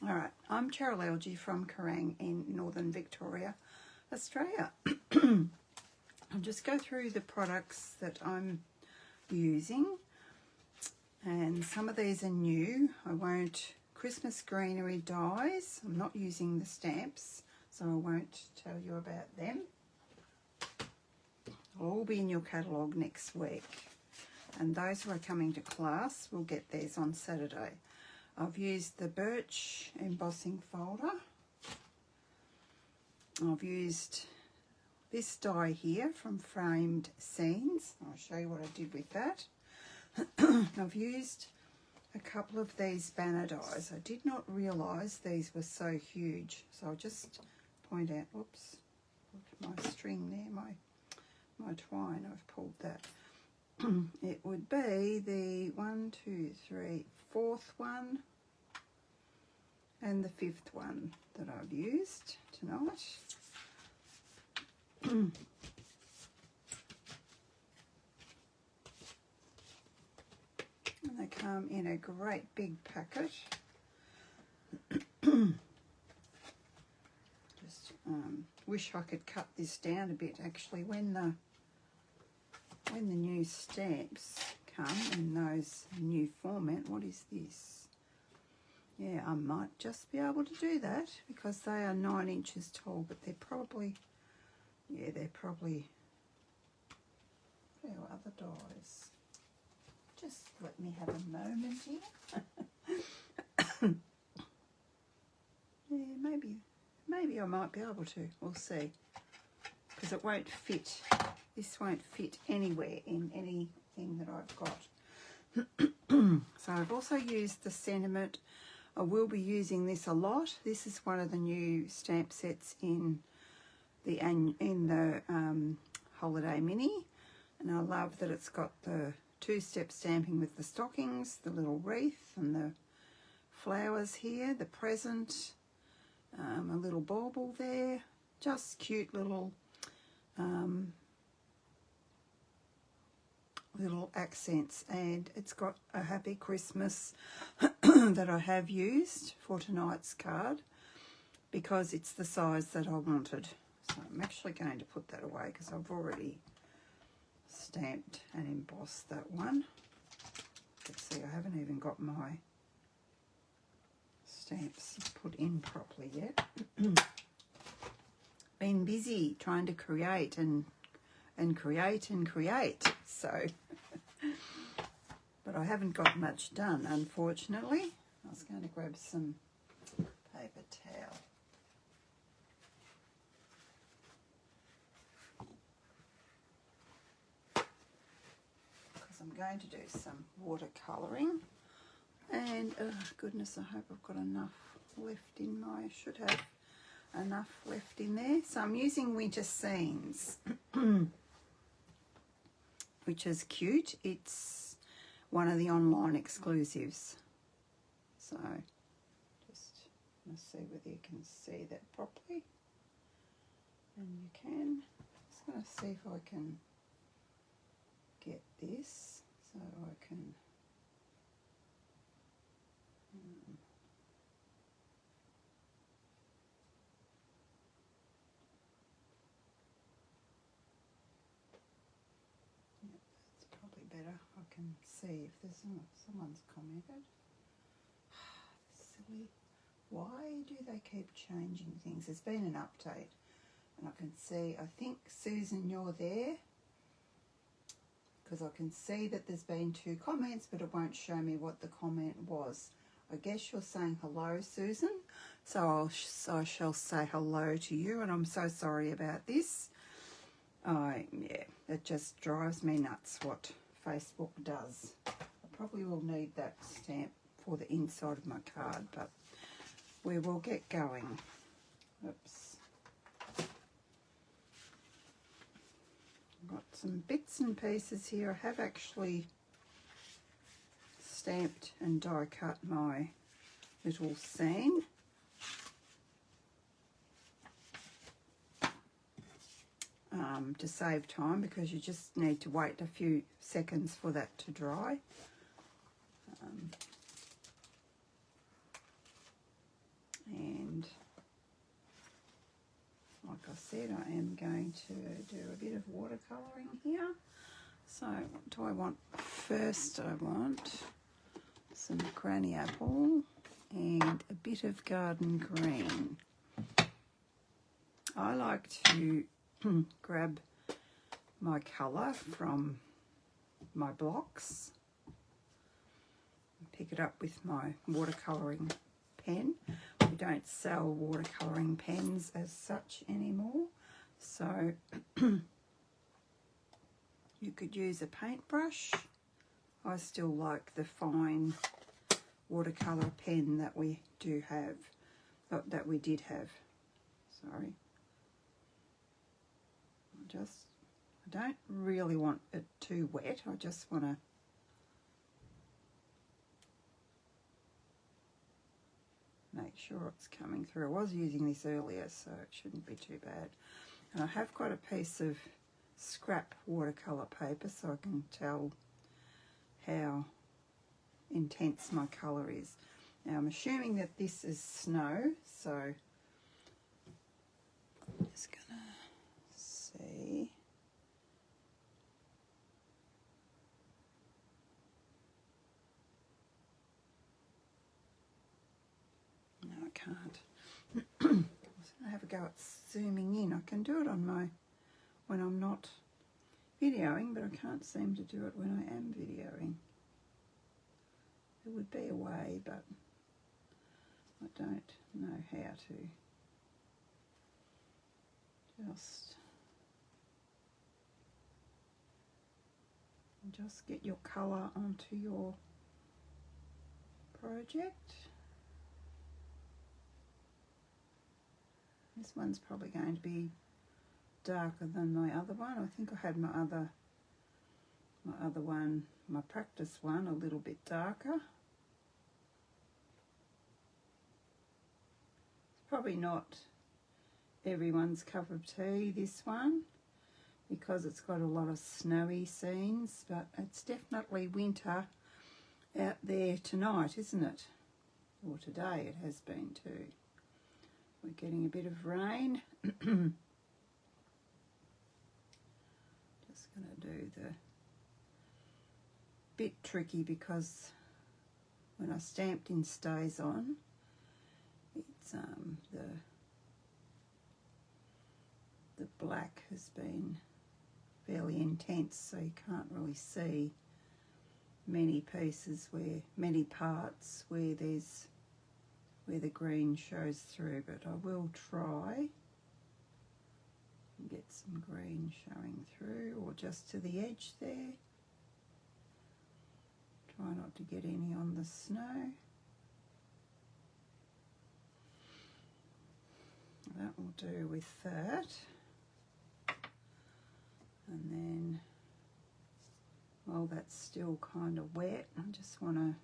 Alright, I'm Cheryl Elgie from Kerrang in Northern Victoria, Australia. I'll just go through the products that I'm using, and some of these are new. I won't, Christmas greenery dyes, I'm not using the stamps, so I won't tell you about them. They'll all be in your catalogue next week, and those who are coming to class will get theirs on Saturday. I've used the Birch embossing folder. I've used this die here from Framed Scenes. I'll show you what I did with that. I've used a couple of these banner dies. I did not realise these were so huge, so I'll just point out, oops, my string there, my twine, I've pulled that. It would be the 1, 2, 3, 4th one and the 5th one that I've used tonight. And they come in a great big packet. Just wish I could cut this down a bit actually when the new stamps come in those new format. What is this? Yeah, I might just be able to do that because they are 9 inches tall, but they're probably, yeah, they're probably, what are other dies? Just let me have a moment here. Yeah, maybe I might be able to, we'll see. Because it won't fit, this won't fit anywhere in anything that I've got. So I've also used the Sentiment. I will be using this a lot. This is one of the new stamp sets in the Holiday Mini, and I love that it's got the 2-step stamping with the stockings, the little wreath and the flowers here, the present, a little bauble there, just cute little little accents, and it's got a Happy Christmas that I have used for tonight's card because it's the size that I wanted. So I'm actually going to put that away because I've already stamped and embossed that one. Let's see, I haven't even got my stamps put in properly yet. Been busy trying to create and create, so but I haven't got much done, unfortunately. I was going to grab some paper towel. Because I'm going to do some watercolouring, and oh goodness, I hope I've got enough left in my, I should have enough left in there. So I'm using Winter Scenes, which is cute. It's one of the online exclusives. So just let's see whether you can see that properly. And you can. Just going to see if I can get this so I can better. I can see if there's someone's commented. Silly. Why do they keep changing things? There's been an update and I can see, I think Susan, you're there, because I can see that there's been 2 comments, but it won't show me what the comment was. I guess you're saying hello, Susan, so I shall say hello to you, and I'm so sorry about this. Yeah, it just drives me nuts what Facebook does. I probably will need that stamp for the inside of my card, but we will get going. Oops. I've got some bits and pieces here. I have actually stamped and die cut my little scene. To save time, because you just need to wait a few seconds for that to dry. said, I am going to do a bit of watercolouring here. So what do I want? First I want some granny apple and a bit of garden green. I like to grab my colour from my blocks, pick it up with my watercolouring pen. We don't sell watercolouring pens as such anymore, so you could use a paintbrush. I still like the fine watercolour pen that we do have, that we did have. Sorry. I don't really want it too wet. I just want to make sure it's coming through. I was using this earlier, so it shouldn't be too bad. And I have got a piece of scrap watercolour paper so I can tell how intense my colour is. Now I'm assuming that this is snow, so I'm just gonna see. No, I can't. I was gonna have a go at zooming in. I can do it on my, when I'm not videoing, but I can't seem to do it when I am videoing. There would be a way, but I don't know how to. Just get your colour onto your project. This one's probably going to be darker than my other one. I think I had my other one, my practice one, a little bit darker. It's probably not everyone's cup of tea, this one, because it's got a lot of snowy scenes, but it's definitely winter out there tonight, isn't it? Or today it has been too. We're getting a bit of rain. Just going to do the bit tricky because when I stamped in StazOn, it's the black has been fairly intense, so you can't really see many pieces many parts where the green shows through, but I will try and get some green showing through, or just to the edge there. Try not to get any on the snow. That will do with that. And then, while that's still kind of wet, I just want to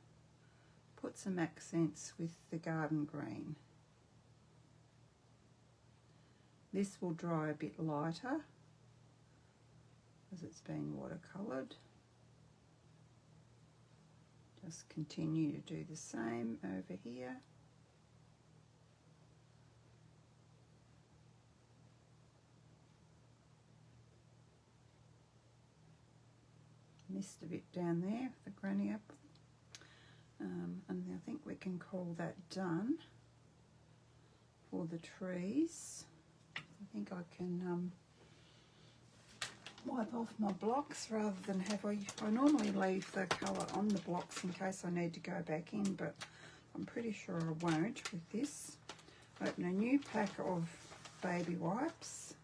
put some accents with the garden green. This will dry a bit lighter as it's been watercoloured. Just continue to do the same over here. Missed a bit down there with the granny apple. And I think we can call that done for the trees. I think I can wipe off my blocks rather than have I normally leave the colour on the blocks in case I need to go back in, but I'm pretty sure I won't with this. Open a new pack of baby wipes.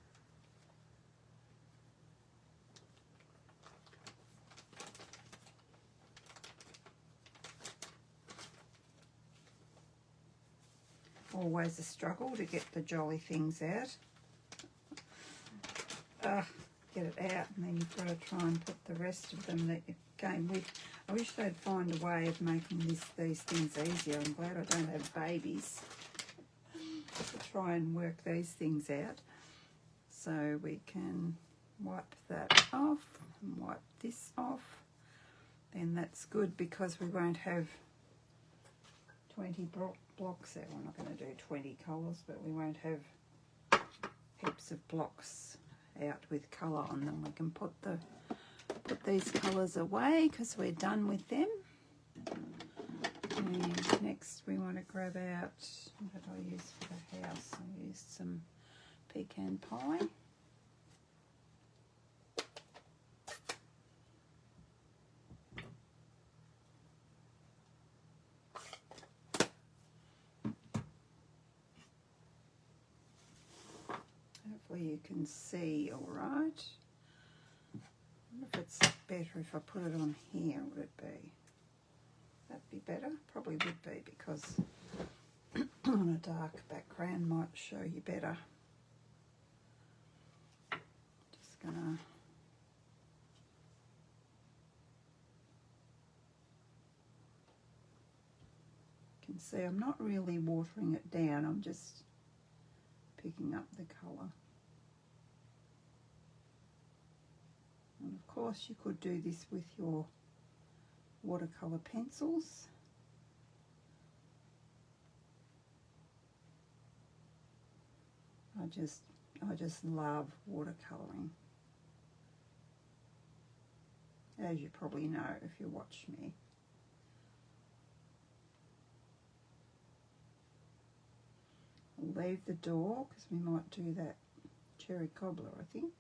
Always a struggle to get the jolly things out. Get it out, and then you've got to try and put the rest of them that you came with. I wish they'd find a way of making these things easier. I'm glad I don't have babies to try and work these things out. So we can wipe that off and wipe this off. Then that's good because we won't have 20 blocks there. We're not going to do 20 colours, but we won't have heaps of blocks out with colour on them. We can put these colours away because we're done with them. And next we want to grab out, what did I use for the house? I used some pecan pie. Hopefully you can see all right. I wonder if it's better if I put it on here, would it be? That'd be better? Probably would be, because on a dark background might show you better. Just gonna you can see I'm not really watering it down, I'm just picking up the colour. And of course you could do this with your watercolour pencils. I just love watercolouring, as you probably know if you watch me. I'll leave the door because we might do that cherry cobbler, I think.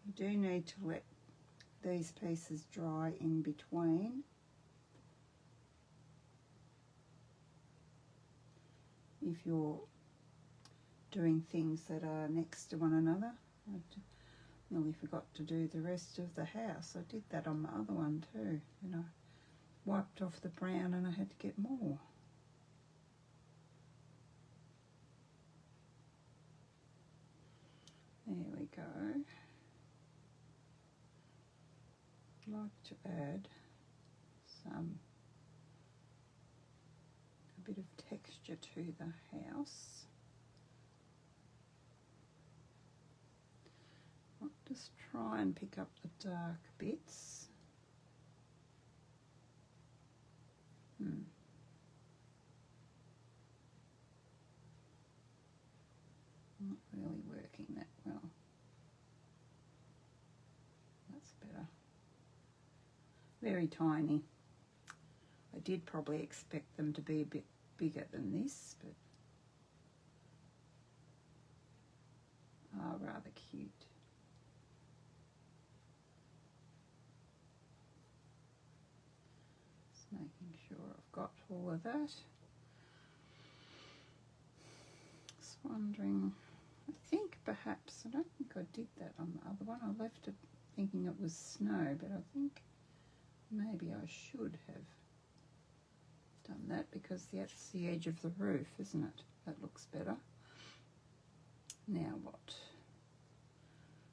You do need to let these pieces dry in between. If you're doing things that are next to one another. I nearly forgot to do the rest of the house. I did that on my other one too. And I wiped off the brown and I had to get more. There we go. I'd like to add a bit of texture to the house. I'll just try and pick up the dark bits. Not really working that well. That's better. Very tiny. I did probably expect them to be a bit bigger than this, but rather cute. Just making sure I've got all of that. Just wondering, I think perhaps, I don't think I did that on the other one. I left it thinking it was snow, but I think maybe I should have done that because that's the edge of the roof, isn't it? That looks better. Now what?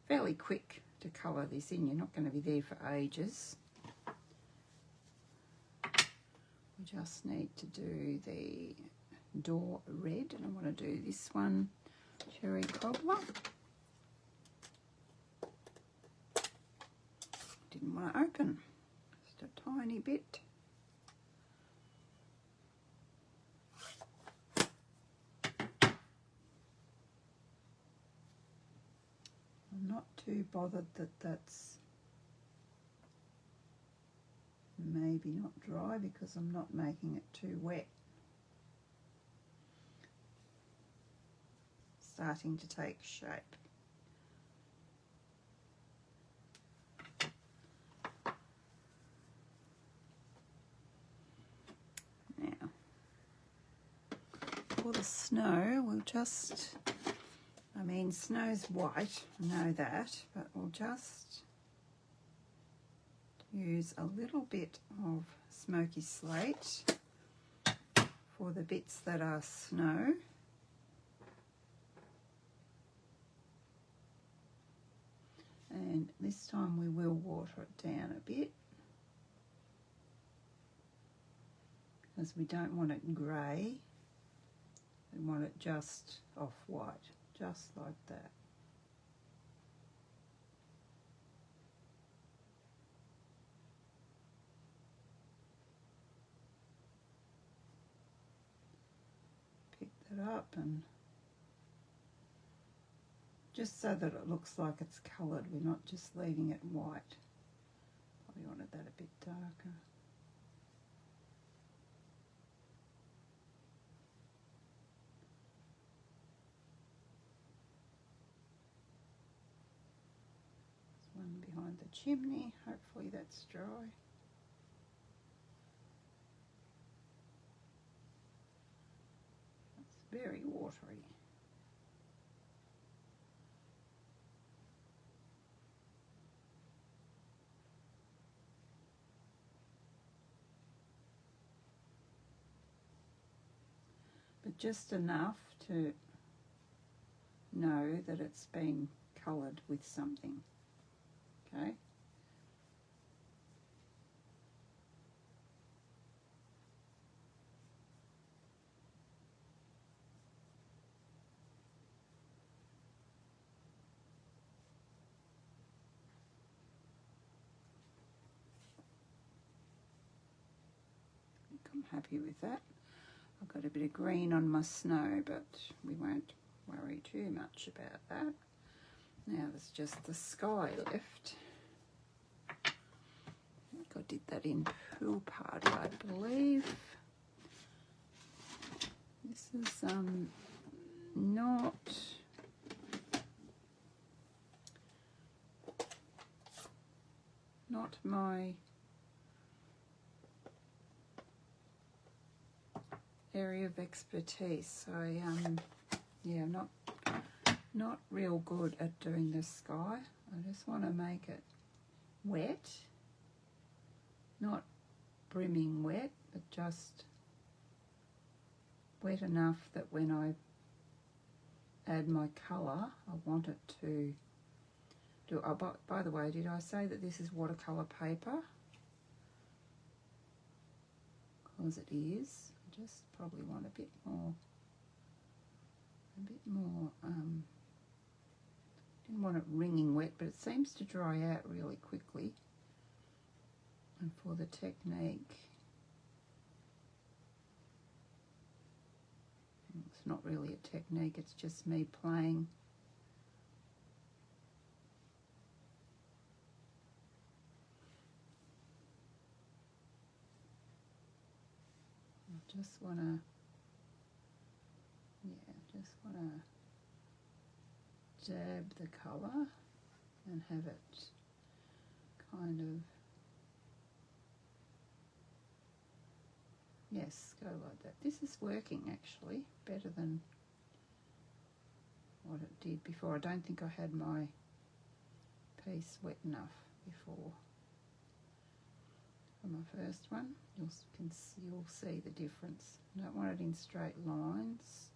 Fairly quick to colour this in. You're not going to be there for ages. We just need to do the door red, and I want to do this one cherry cobbler. Didn't want to open, just a tiny bit. I'm not too bothered that that's maybe not dry because I'm not making it too wet. Starting to take shape. Now, for the snow, we'll just, I mean, snow's white, I know that, but we'll just use a little bit of smoky slate for the bits that are snow. And this time we will water it down a bit. because we don't want it grey. We want it just off-white, just like that. Pick that up and just so that it looks like it's coloured, we're not just leaving it white. Probably wanted that a bit darker. There's one behind the chimney, hopefully that's dry. It's very watery. But just enough to know that it's been coloured with something, okay? I'm happy with that. I've got a bit of green on my snow, but we won't worry too much about that. Now there's just the sky left. I think I did that in Pool Party, I believe. This is not my area of expertise. Yeah, I'm not real good at doing the sky. I just want to make it wet, not brimming wet, but just wet enough that when I add my colour, I want it to do. Oh, by the way, did I say that this is watercolour paper? Because it is. I just probably want a bit more. Didn't want it wringing wet, but it seems to dry out really quickly. And for the technique, it's not really a technique, it's just me playing. I just want to, dab the colour and have it kind of, yes, go like that. This is working actually better than what it did before. I don't think I had my piece wet enough before. For my first one, you'll see the difference. I don't want it in straight lines.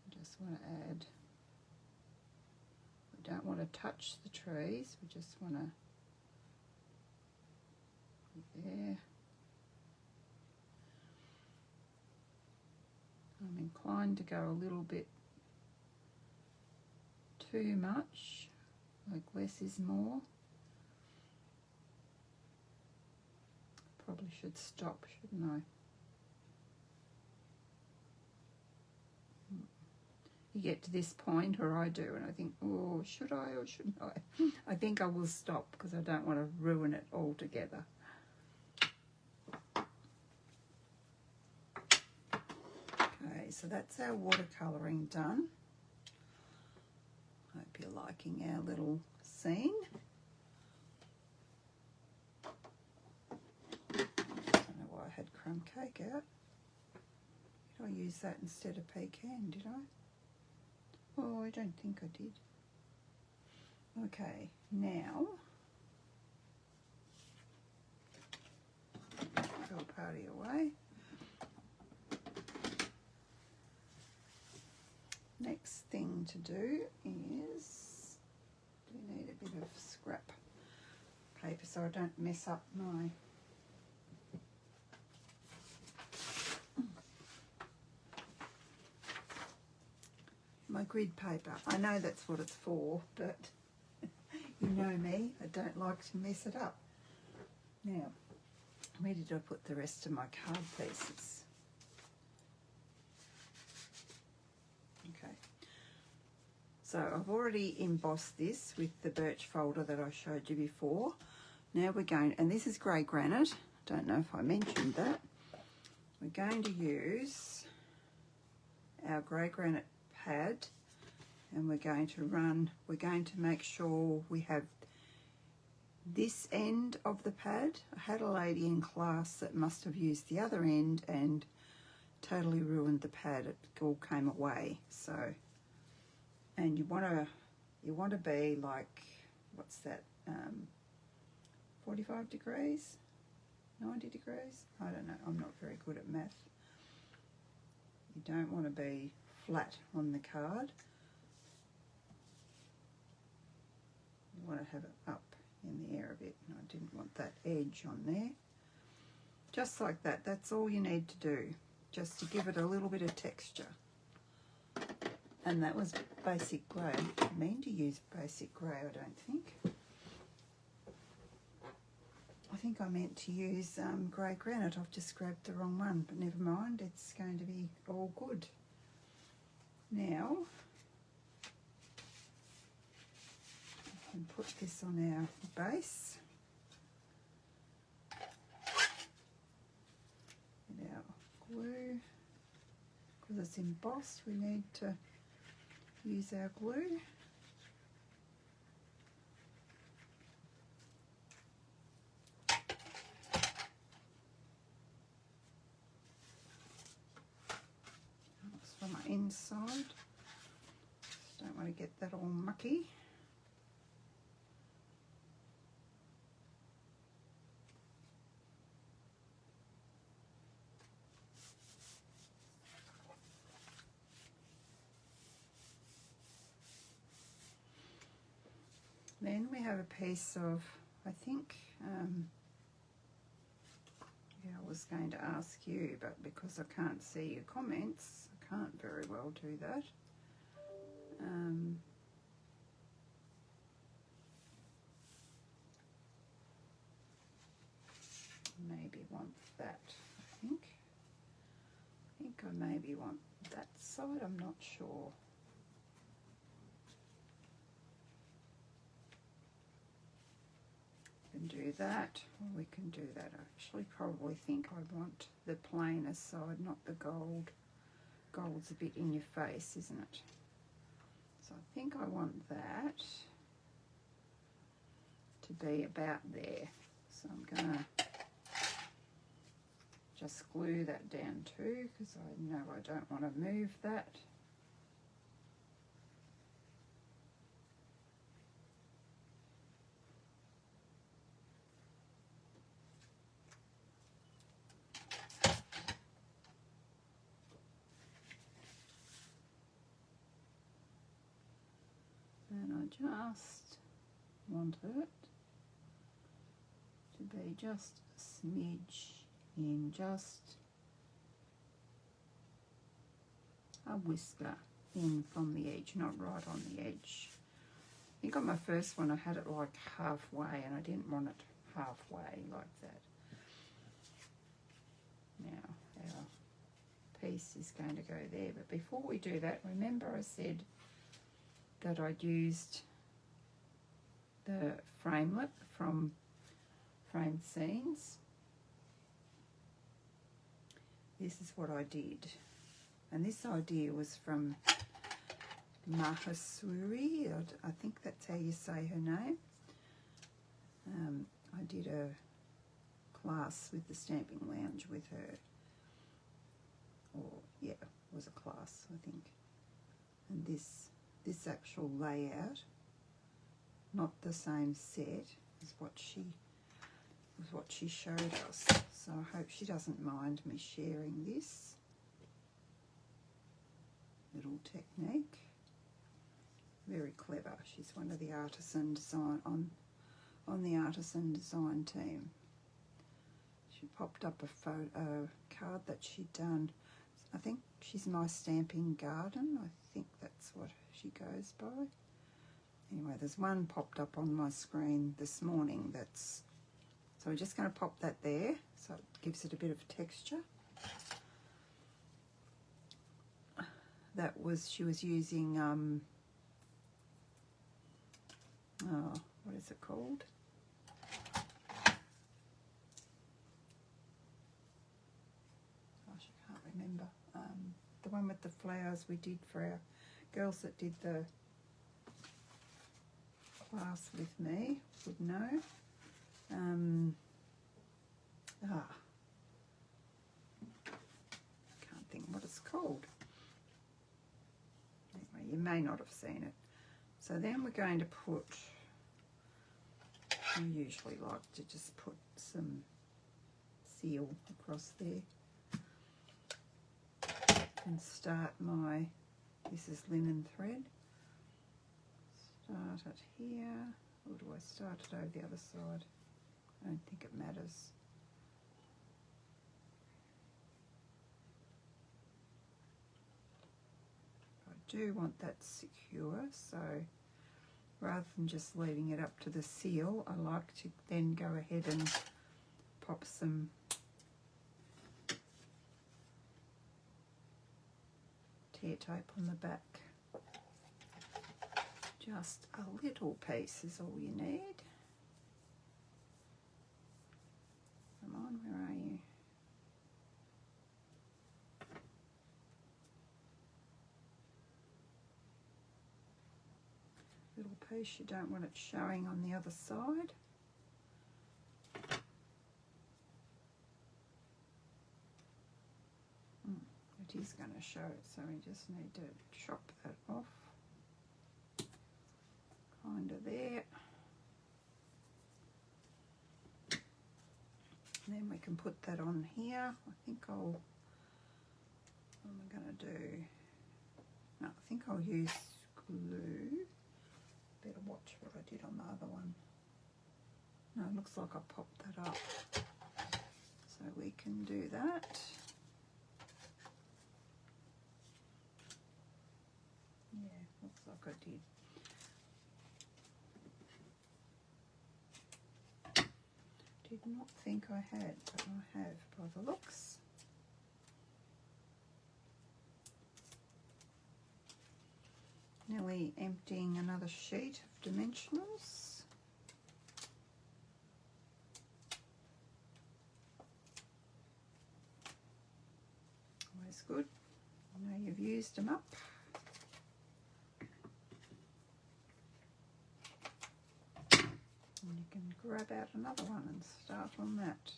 I just want to add. We don't want to touch the trees. We just want to. There. I'm inclined to go a little bit too much, like less is more. Probably should stop, shouldn't I? You get to this point, or I do, and I think, oh, should I or shouldn't I? I think I will stop because I don't want to ruin it altogether. Okay, so that's our watercolouring done. Hope you're liking our little scene. I don't know why I had crumb cake out. Did I use that instead of pecan, did I? Oh, I don't think I did. Okay, now, Pool Party away. Next thing to do is, we need a bit of scrap paper so I don't mess up my grid paper. I know that's what it's for, but you know me, I don't like to mess it up. Now, where did I put the rest of my card pieces? Okay. So I've already embossed this with the birch folder that I showed you before. Now we're going, and this is grey granite. Don't know if I mentioned that. We're going to use our grey granite pad, and we're going to make sure we have this end of the pad. I had a lady in class that must have used the other end and totally ruined the pad. It all came away. So, and you want to be like, what's that, 45 degrees, 90 degrees? I don't know, I'm not very good at math. You don't want to be flat on the card. You want to have it up in the air a bit, and I didn't want that edge on there. Just like that, that's all you need to do, just to give it a little bit of texture. And that was basic grey. I didn't mean to use basic grey, I don't think. I think I meant to use grey granite. I've just grabbed the wrong one, but never mind, it's going to be all good. Now, I can put this on our base. Get our glue. Because it's embossed, we need to use our glue. That's for my inside. Just don't want to get that all mucky. Then we have a piece of, I think, yeah, I was going to ask you, but because I can't see your comments, I can't very well do that. Maybe want that, I think. I think I maybe want that side, I'm not sure. We can do that, or we can do that. I actually probably think I want the plainer side, not the gold. Gold's a bit in your face, isn't it? So I think I want that to be about there. So I'm gonna just glue that down too, because I know I don't want to move that. And I just want it to be just a smidge in, just a whisker in from the edge, not right on the edge. I think on my first one I had it like halfway, and I didn't want it halfway like that. Now our piece is going to go there, but before we do that, remember I said that I'd used the framelit from Framed Scenes. This is what I did, and this idea was from Mahasuri, I think that's how you say her name. I did a class with the Stamping Lounge with her, or yeah, it was a class, I think. And this actual layout, not the same set as what she showed us. So I hope she doesn't mind me sharing this little technique. Very clever. She's one of the artisan design on the artisan design team. She popped up a card that she'd done. I think she's My Stamping Garden. I think that's what she goes by. Anyway, there's one popped up on my screen this morning that's, so we're just going to pop that there so it gives it a bit of texture. That was, she was using, oh, what is it called? Gosh, I can't remember. The one with the flowers we did for our girls that did the class with me would know. Can't think what it's called. Anyway, you may not have seen it. So then we're going to put, I usually like to just put some seal across there and start my, this is linen thread. Start it here, or do I start it over the other side? I don't think it matters. I do want that secure, so rather than just leaving it up to the seal, I like to then go ahead and pop some tear tape on the back. Just a little piece is all you need. Come on, where are you? Little piece, you don't want it showing on the other side. It is going to show it, so we just need to chop that off. Kind of there. And then we can put that on here. I think I'll, what am I going to do? No, I think I'll use glue. Better watch what I did on the other one. No, it looks like I popped that up. So we can do that. Yeah, looks like I did. Did not think I had, but I have by the looks. Nearly emptying another sheet of dimensionals. Always good. Now you've used them up. And you can grab out another one and start on that.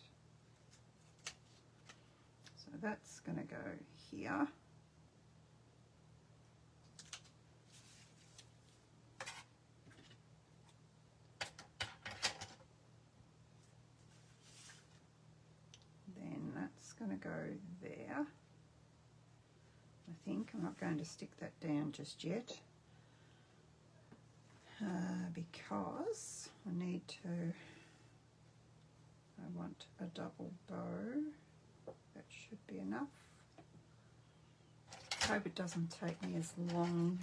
So that's going to go here. Then that's going to go there. I think I'm not going to stick that down just yet. Because I need to, I want a double bow. That should be enough. I hope it doesn't take me as long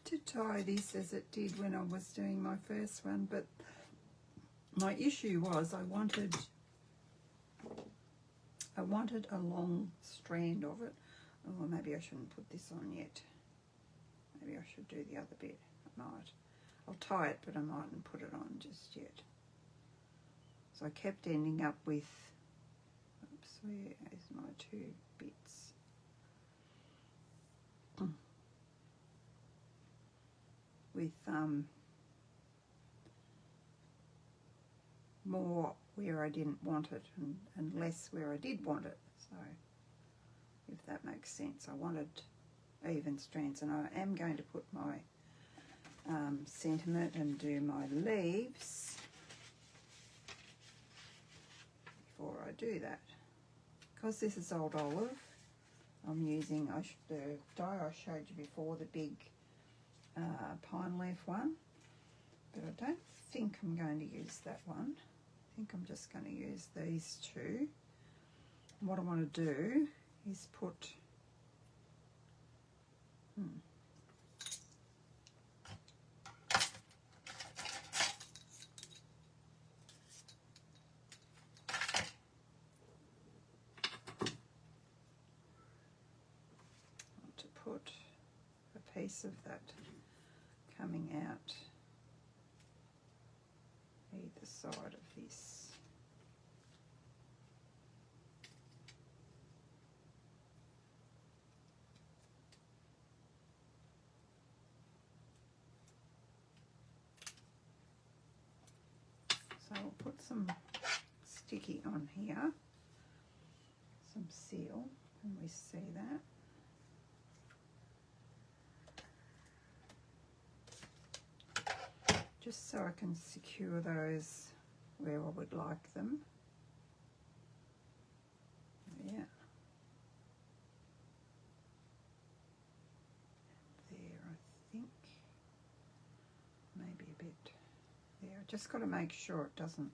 to tie this as it did when I was doing my first one, but my issue was I wanted a long strand of it. Oh, maybe I shouldn't put this on yet. Maybe I should do the other bit. I might. I'll tie it, but I mightn't put it on just yet. So I kept ending up with, oops, where is my two bits? With more where I didn't want it and less where I did want it. So if that makes sense, I wanted even strands, and I am going to put my sentiment and do my leaves before I do that. Because this is Old Olive, I'm using the die I showed you before, the big pine leaf one, but I don't think I'm going to use that one. I think I'm just going to use these two. And what I want to do is put to put a piece of that coming out either side of this. So I'll put some sticky on here, some seal, can we see that? Just so I can secure those where I would like them. Yeah. There, I think. Maybe a bit there. Just got to make sure it doesn't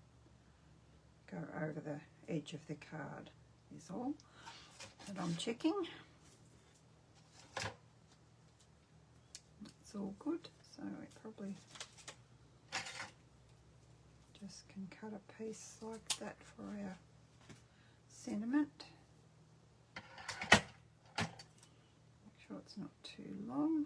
go over the edge of the card is all that I'm checking. It's all good, so it probably just can cut a piece like that for our sentiment. Make sure it's not too long.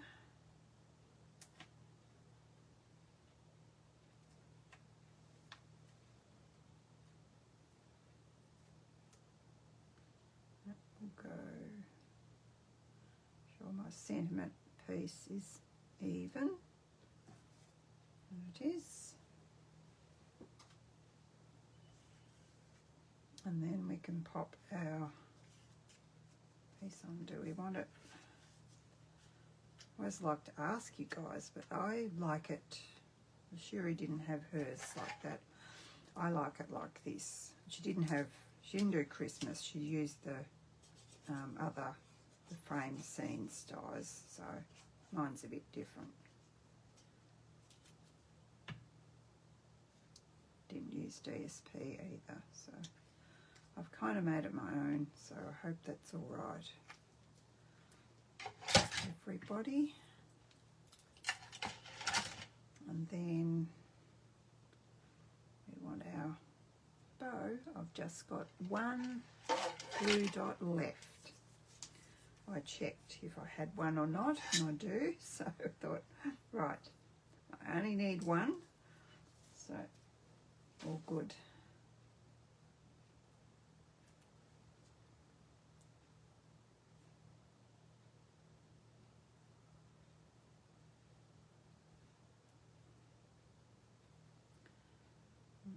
That will go. Sure my sentiment piece is even. And it is. And then we can pop our piece on. Do we want it? I always like to ask you guys, but I like it. Sherry didn't have hers like that. I like it like this. She didn't do Christmas. She used the the frame scenes dies, so mine's a bit different. Didn't use DSP either, so I've kind of made it my own, so I hope that's all right. Everybody. And then we want our bow. I've just got one blue dot left. I checked if I had one or not, and I do, so I thought, right, I only need one, so all good.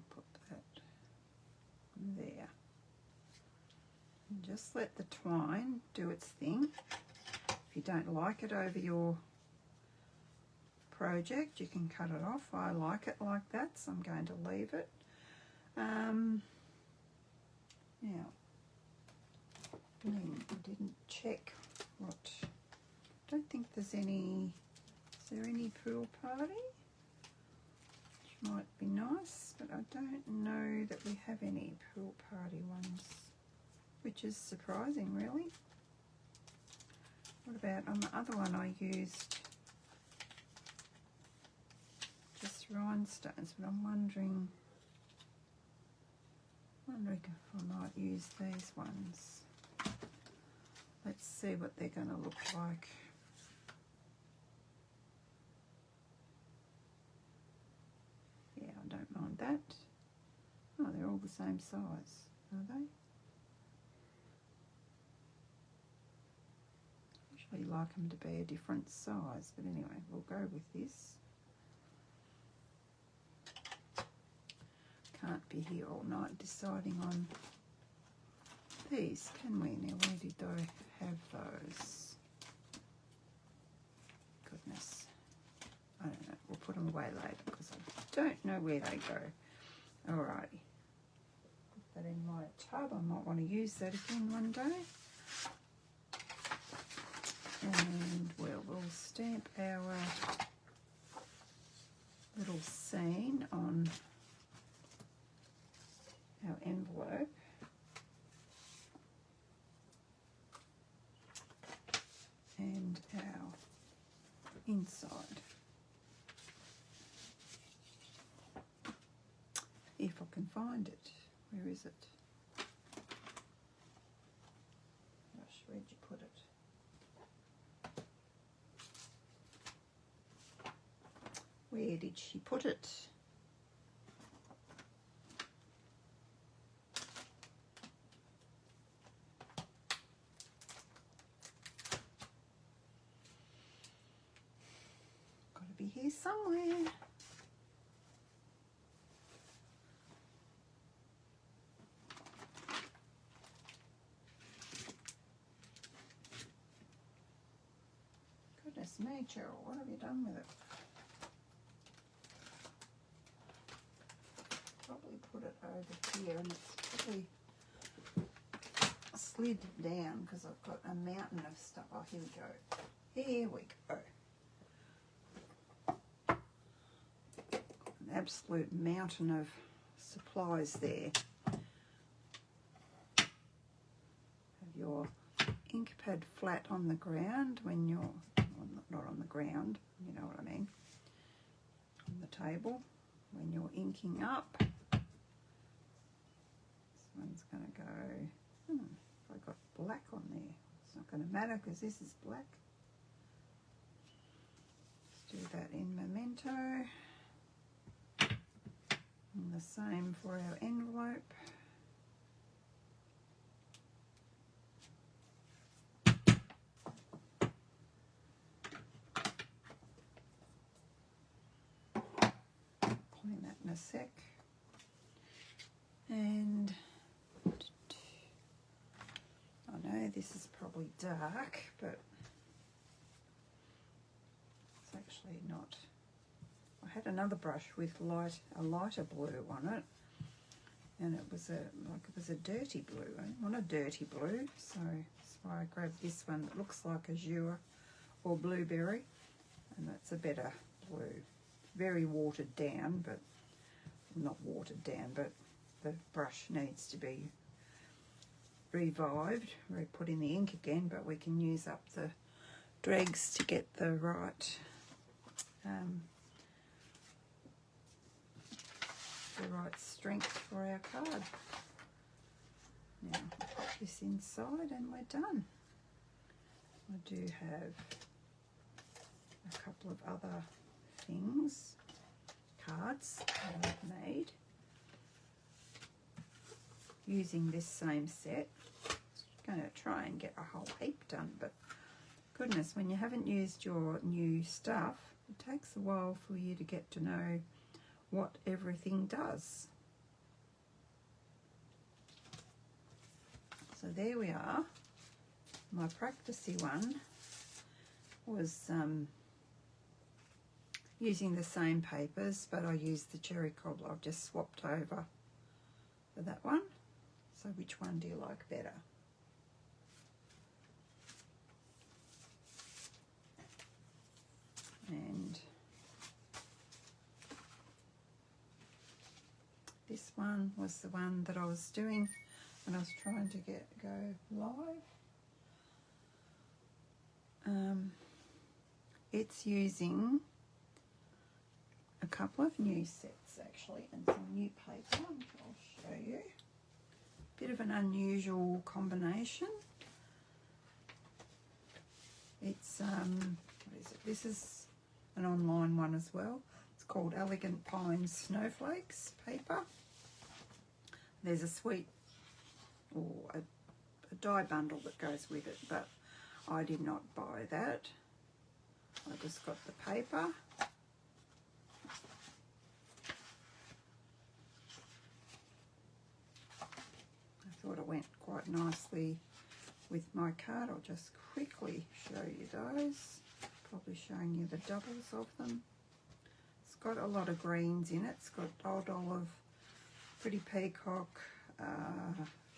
Put that there. And just let the twine do its thing. If you don't like it over your project, you can cut it off. I like it like that, so I'm going to leave it. Now, I didn't check what. I don't think there's any. Is there any pool party? Which might be nice, but I don't know that we have any pool party ones, which is surprising, really. What about on the other one I used just rhinestones, but I'm wondering if I might use these ones. Let's see what they're going to look like. Yeah, I don't mind that. Oh, they're all the same size, are they? Usually like them to be a different size, but anyway, we'll go with this. Can't be here all night deciding on these, can we? Now, where did I have those? Goodness. I don't know. We'll put them away later because I don't know where they go. Alrighty. Put that in my tub. I might want to use that again one day. And we'll stamp our little scene on our envelope. and our inside. If I can find it. Where is it? Gosh, where'd you put it? Where did she put it? Got to be here somewhere. Goodness me, Cheryl, what have you done with it? Probably put it over here, and it's probably slid down because I've got a mountain of stuff. Oh, here we go. Here we go. An absolute mountain of supplies there. Have your ink pad flat on the ground when you're, well, not on the ground, you know what I mean, on the table when you're inking up. This one's going to go, I got black on there. It's not going to matter because this is black. Let's do that in Memento. And the same for our envelope. Clean that in a sec. And I know this is probably dark, but it's actually not. I had another brush with a lighter blue on it, and it was a dirty blue. I didn't want a dirty blue, so that's why I grabbed this one that looks like azure or blueberry, and that's a better blue. Very watered down, but not watered down, but the brush needs to be revived. We put in the ink again, but we can use up the dregs to get the right strength for our card. Now I'll pop this inside and we're done. I do have a couple of other things, cards that I've made using this same set. I'm going to try and get a whole heap done, but goodness, when you haven't used your new stuff, it takes a while for you to get to know what everything does. So there we are. My practicey one was using the same papers, but I used the cherry cobbler. I've just swapped over for that one. So which one do you like better? And this one was the one that I was doing when I was trying to go live. It's using a couple of new sets actually and some new paper. I'll show you. Bit of an unusual combination. It's what is it? This is an online one as well. It's called Elegant Pine Snowflakes paper. There's a sweet or a die bundle that goes with it, but I did not buy that. I just got the paper. I thought it went quite nicely with my card. I'll just quickly show you those. Probably showing you the doubles of them. It's got a lot of greens in it. It's got Old Olive, Pretty Peacock,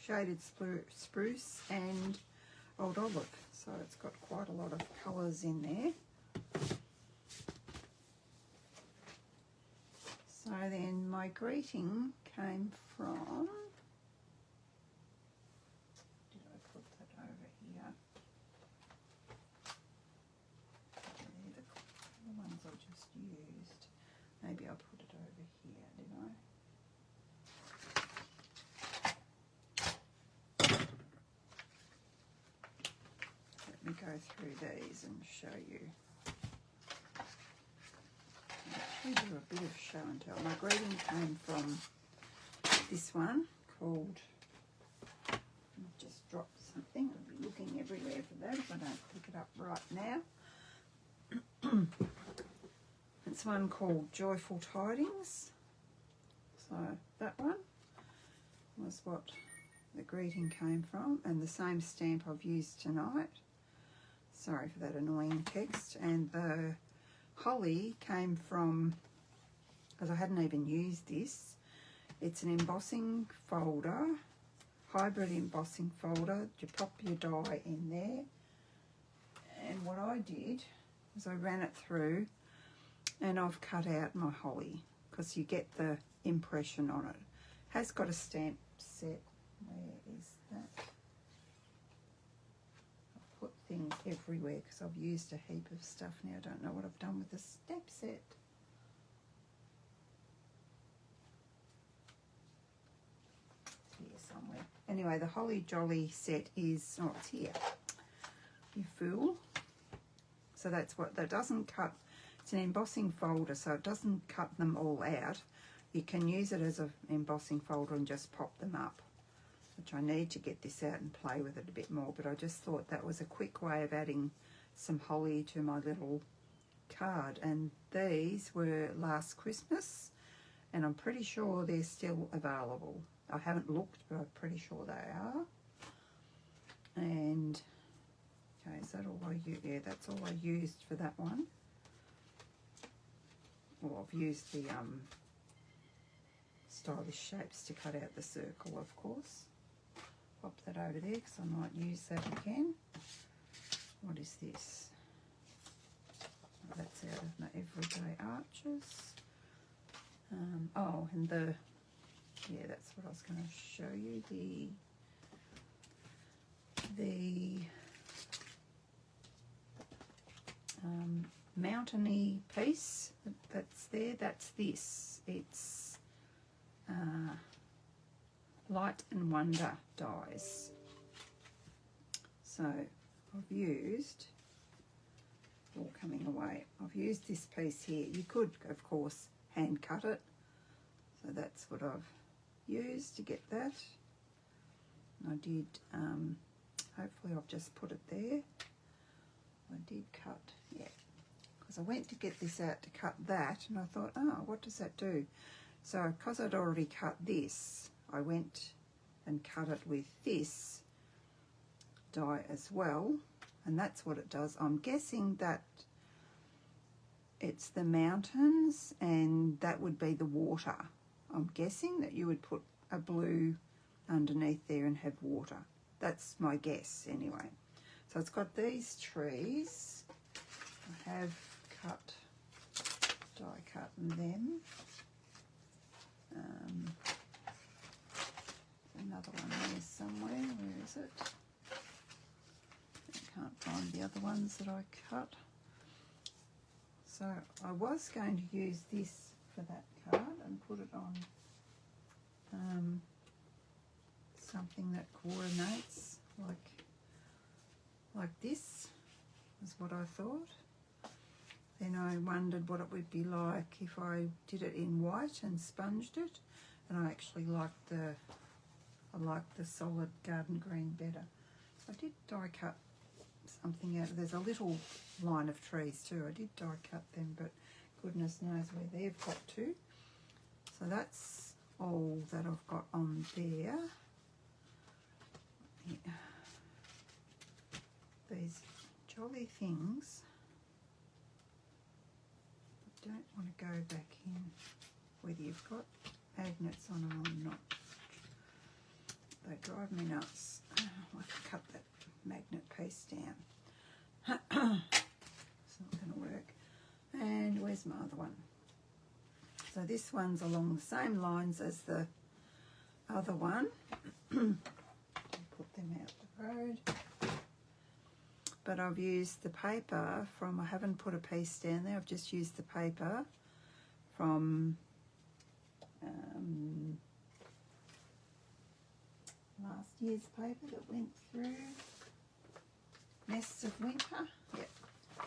Shaded Spruce and Old Olive. So it's got quite a lot of colours in there. So then my greeting came from, did I put that over here? through these and show you. I'll do a bit of show and tell. My greeting came from this one called, I've just dropped something. I'll be looking everywhere for that if I don't pick it up right now. It's one called Joyful Tidings. So that one was what the greeting came from, and the same stamp I've used tonight. Sorry for that annoying text. And the holly came from, because I hadn't even used this, it's an embossing folder, hybrid embossing folder. You pop your die in there, and what I did was I ran it through and I've cut out my holly because you get the impression on it. Has got a stamp set. Where is that? I've put things everywhere because I've used a heap of stuff now. I don't know what I've done with the stamp set. It's here somewhere. Anyway, the Holly Jolly set is, oh, it's here. You fool. So that's what, that doesn't cut, it's an embossing folder, so it doesn't cut them all out. You can use it as an embossing folder and just pop them up, which I need to get this out and play with it a bit more, but I just thought that was a quick way of adding some holly to my little card. And these were last Christmas, and I'm pretty sure they're still available. I haven't looked, but I'm pretty sure they are. And okay, is that all I used? Yeah, that's all I used for that one. Well, I've used the stylish shapes to cut out the circle, of course. Pop that over there because I might use that again. What is this? Oh, that's out of my Everyday Arches. Oh, and the, yeah, that's what I was going to show you. The mountainy piece that's there, that's this. It's Light and Wonder dies. So I've used, all coming away, I've used this piece here. You could, of course, hand cut it. So that's what I've used to get that. I did, hopefully I've just put it there. I did cut, yeah, because I went to get this out to cut that, and I thought, oh, what does that do? So because I'd already cut this, I went and cut it with this die as well, and that's what it does. I'm guessing that it's the mountains and that would be the water. I'm guessing that you would put a blue underneath there and have water. That's my guess anyway. So it's got these trees. I have cut, die cut them. Another one there somewhere. Where is it? I can't find the other ones that I cut. So I was going to use this for that card and put it on something that coordinates like this, is what I thought. Then I wondered what it would be like if I did it in white and sponged it, and I actually liked the solid garden green better. So I did die cut something out. There's a little line of trees too. I did die cut them, but goodness knows where they've got to. So that's all that I've got on there. Yeah. These jolly things. I don't want to go back in whether you've got magnets on them or not. They drive me nuts. I have to cut that magnet piece down. It's not going to work. And where's my other one? So this one's along the same lines as the other one. Put them out the road. But I've used the paper from, I haven't put a piece down there, I've just used the paper from last year's paper that went through. Nests of Winter. Yep,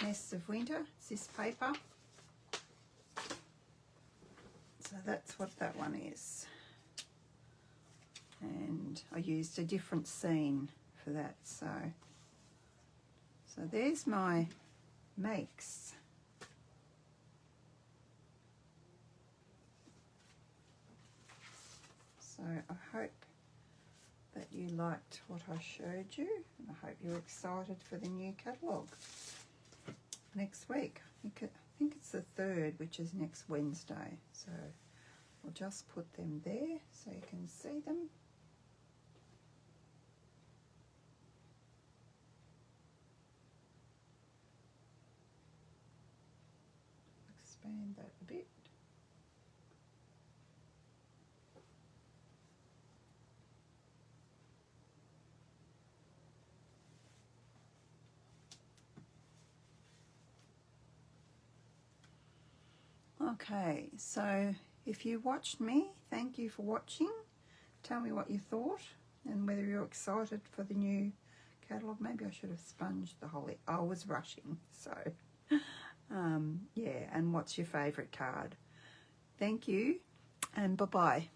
Nests of Winter. It's this paper. So that's what that one is. And I used a different scene for that. So there's my makes. So I hope that you liked what I showed you, and I hope you're excited for the new catalogue next week. I think it's the 3rd, which is next Wednesday. So I'll just put them there so you can see them. Expand that a bit. Okay, so if you watched me, thank you for watching. Tell me what you thought and whether you're excited for the new catalogue. Maybe I should have sponged the whole... I was rushing, so... yeah, and what's your favourite card? Thank you, and bye-bye.